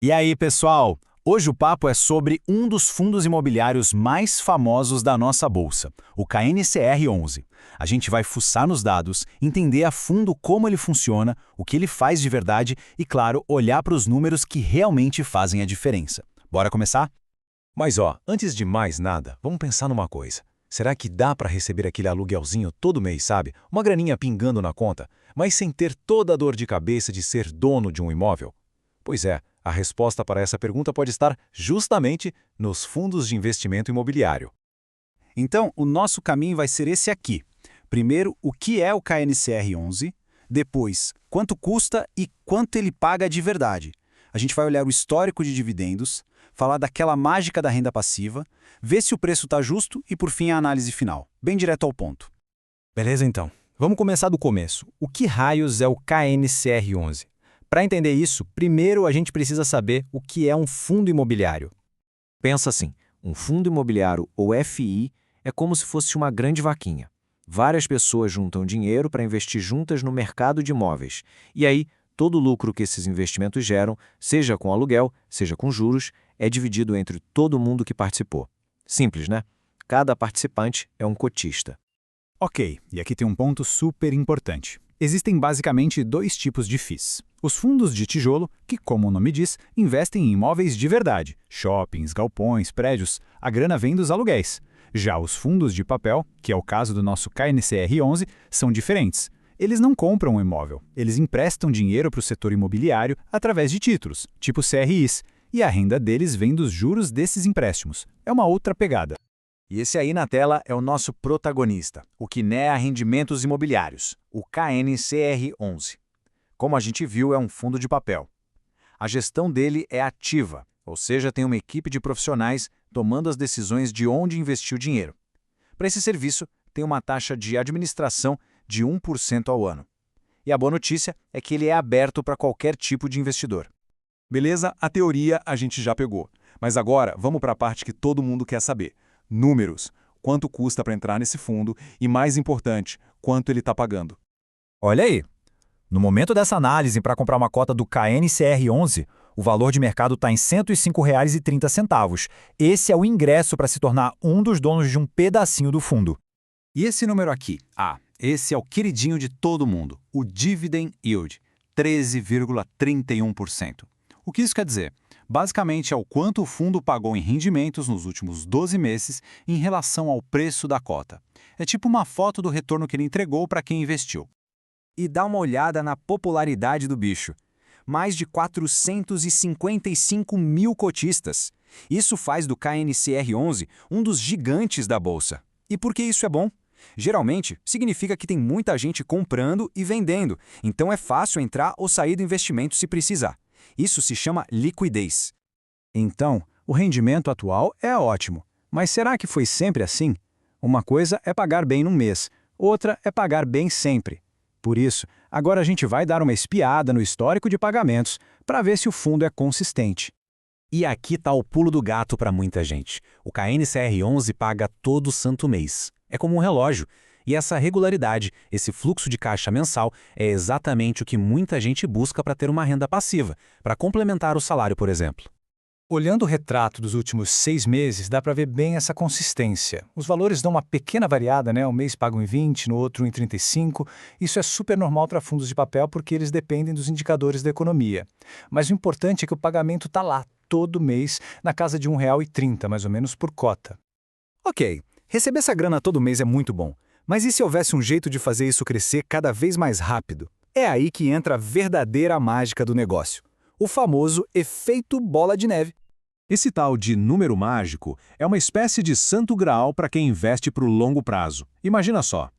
E aí, pessoal? Hoje o papo é sobre um dos fundos imobiliários mais famosos da nossa bolsa, o KNCR11. A gente vai fuçar nos dados, entender a fundo como ele funciona, o que ele faz de verdade e, claro, olhar para os números que realmente fazem a diferença. Bora começar? Mas antes de mais nada, vamos pensar numa coisa. Será que dá para receber aquele aluguelzinho todo mês, sabe? Uma graninha pingando na conta, mas sem ter toda a dor de cabeça de ser dono de um imóvel? Pois é, a resposta para essa pergunta pode estar justamente nos fundos de investimento imobiliário. Então, o nosso caminho vai ser esse aqui. Primeiro, o que é o KNCR11, depois, quanto custa e quanto ele paga de verdade. A gente vai olhar o histórico de dividendos, falar daquela mágica da renda passiva, ver se o preço está justo e, por fim, a análise final. Bem direto ao ponto. Beleza, então. Vamos começar do começo. O que raios é o KNCR11? Para entender isso, primeiro a gente precisa saber o que é um fundo imobiliário. Pensa assim, um fundo imobiliário, ou FI, é como se fosse uma grande vaquinha. Várias pessoas juntam dinheiro para investir juntas no mercado de imóveis. E aí, todo o lucro que esses investimentos geram, seja com aluguel, seja com juros, é dividido entre todo mundo que participou. Simples, né? Cada participante é um cotista. Ok, e aqui tem um ponto super importante. Existem basicamente dois tipos de FIIs. Os fundos de tijolo, que, como o nome diz, investem em imóveis de verdade, shoppings, galpões, prédios, a grana vem dos aluguéis. Já os fundos de papel, que é o caso do nosso KNCR11, são diferentes. Eles não compram um imóvel, eles emprestam dinheiro para o setor imobiliário através de títulos, tipo CRIs, e a renda deles vem dos juros desses empréstimos. É uma outra pegada. E esse aí na tela é o nosso protagonista, o Kinea Rendimentos Imobiliários, o KNCR11. Como a gente viu, é um fundo de papel. A gestão dele é ativa, ou seja, tem uma equipe de profissionais tomando as decisões de onde investir o dinheiro. Para esse serviço, tem uma taxa de administração de 1% ao ano. E a boa notícia é que ele é aberto para qualquer tipo de investidor. Beleza, a teoria a gente já pegou. Mas agora vamos para a parte que todo mundo quer saber. Números. Quanto custa para entrar nesse fundo e, mais importante, quanto ele está pagando. Olha aí, no momento dessa análise para comprar uma cota do KNCR11, o valor de mercado está em R$ 105,30. Esse é o ingresso para se tornar um dos donos de um pedacinho do fundo. E esse número aqui? Esse é o queridinho de todo mundo, o Dividend Yield, 13,31%. O que isso quer dizer? Basicamente é o quanto o fundo pagou em rendimentos nos últimos 12 meses em relação ao preço da cota. É tipo uma foto do retorno que ele entregou para quem investiu. E dá uma olhada na popularidade do bicho. Mais de 455 mil cotistas. Isso faz do KNCR11 um dos gigantes da bolsa. E por que isso é bom? Geralmente, significa que tem muita gente comprando e vendendo, então é fácil entrar ou sair do investimento se precisar. Isso se chama liquidez. Então, o rendimento atual é ótimo. Mas será que foi sempre assim? Uma coisa é pagar bem num mês, outra é pagar bem sempre. Por isso, agora a gente vai dar uma espiada no histórico de pagamentos para ver se o fundo é consistente. E aqui está o pulo do gato para muita gente. O KNCR11 paga todo santo mês. É como um relógio. E essa regularidade, esse fluxo de caixa mensal, é exatamente o que muita gente busca para ter uma renda passiva, para complementar o salário, por exemplo. Olhando o retrato dos últimos 6 meses, dá para ver bem essa consistência. Os valores dão uma pequena variada, né? Um mês pagam em 20, no outro em 35. Isso é super normal para fundos de papel porque eles dependem dos indicadores da economia. Mas o importante é que o pagamento está lá, todo mês, na casa de R$ 1,30, mais ou menos, por cota. Ok, receber essa grana todo mês é muito bom. Mas e se houvesse um jeito de fazer isso crescer cada vez mais rápido? É aí que entra a verdadeira mágica do negócio. O famoso efeito bola de neve. Esse tal de número mágico é uma espécie de santo graal para quem investe para o longo prazo. Imagina só.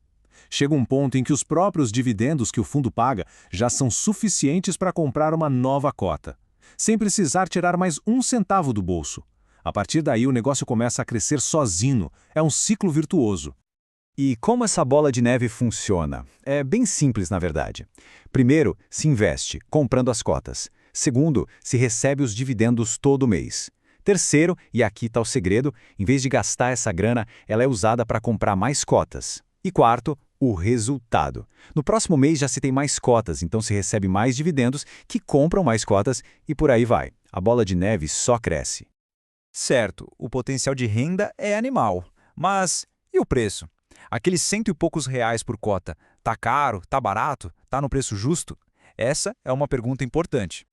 Chega um ponto em que os próprios dividendos que o fundo paga já são suficientes para comprar uma nova cota, sem precisar tirar mais um centavo do bolso. A partir daí o negócio começa a crescer sozinho. É um ciclo virtuoso. E como essa bola de neve funciona? É bem simples, na verdade. Primeiro, se investe, comprando as cotas. Segundo, se recebe os dividendos todo mês. Terceiro, e aqui está o segredo, em vez de gastar essa grana, ela é usada para comprar mais cotas. E quarto, o resultado. No próximo mês já se tem mais cotas, então se recebe mais dividendos que compram mais cotas e por aí vai. a bola de neve só cresce. Certo, o potencial de renda é animal. Mas e o preço? Aqueles cento e poucos reais por cota, tá caro, tá barato, tá no preço justo? Essa é uma pergunta importante.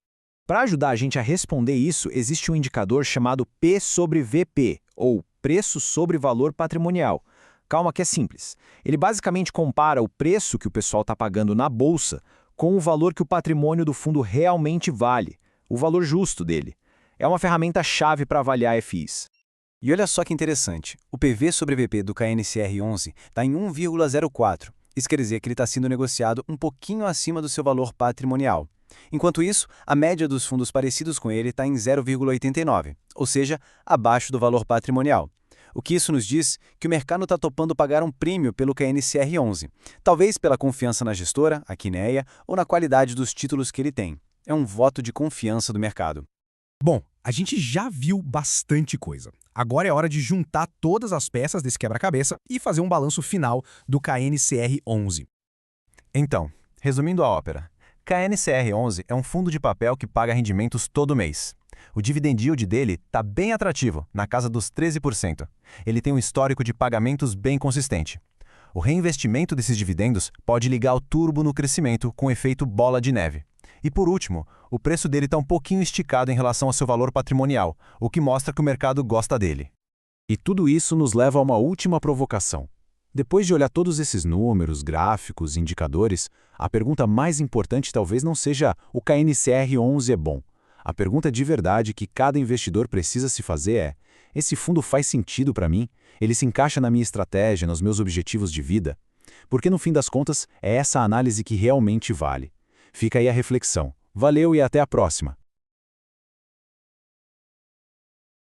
Para ajudar a gente a responder isso, existe um indicador chamado P sobre VP, ou preço sobre valor patrimonial. Calma que é simples. Ele basicamente compara o preço que o pessoal está pagando na bolsa com o valor que o patrimônio do fundo realmente vale, o valor justo dele. É uma ferramenta-chave para avaliar FIs. E olha só que interessante, o PV sobre VP do KNCR11 está em 1,04. Isso quer dizer que ele está sendo negociado um pouquinho acima do seu valor patrimonial. Enquanto isso, a média dos fundos parecidos com ele está em 0,89, ou seja, abaixo do valor patrimonial. O que isso nos diz? Que o mercado está topando pagar um prêmio pelo KNCR11, talvez pela confiança na gestora, a Kinea, ou na qualidade dos títulos que ele tem. É um voto de confiança do mercado. Bom, a gente já viu bastante coisa. Agora é hora de juntar todas as peças desse quebra-cabeça e fazer um balanço final do KNCR11. Então, resumindo a ópera, KNCR11 é um fundo de papel que paga rendimentos todo mês. O dividend yield dele está bem atrativo, na casa dos 13%. Ele tem um histórico de pagamentos bem consistente. O reinvestimento desses dividendos pode ligar o turbo no crescimento com efeito bola de neve. E por último, o preço dele está um pouquinho esticado em relação ao seu valor patrimonial, o que mostra que o mercado gosta dele. E tudo isso nos leva a uma última provocação. Depois de olhar todos esses números, gráficos, indicadores, a pergunta mais importante talvez não seja o KNCR11 é bom. A pergunta de verdade que cada investidor precisa se fazer é: esse fundo faz sentido para mim? Ele se encaixa na minha estratégia, nos meus objetivos de vida? Porque no fim das contas, é essa análise que realmente vale. Fica aí a reflexão. Valeu e até a próxima!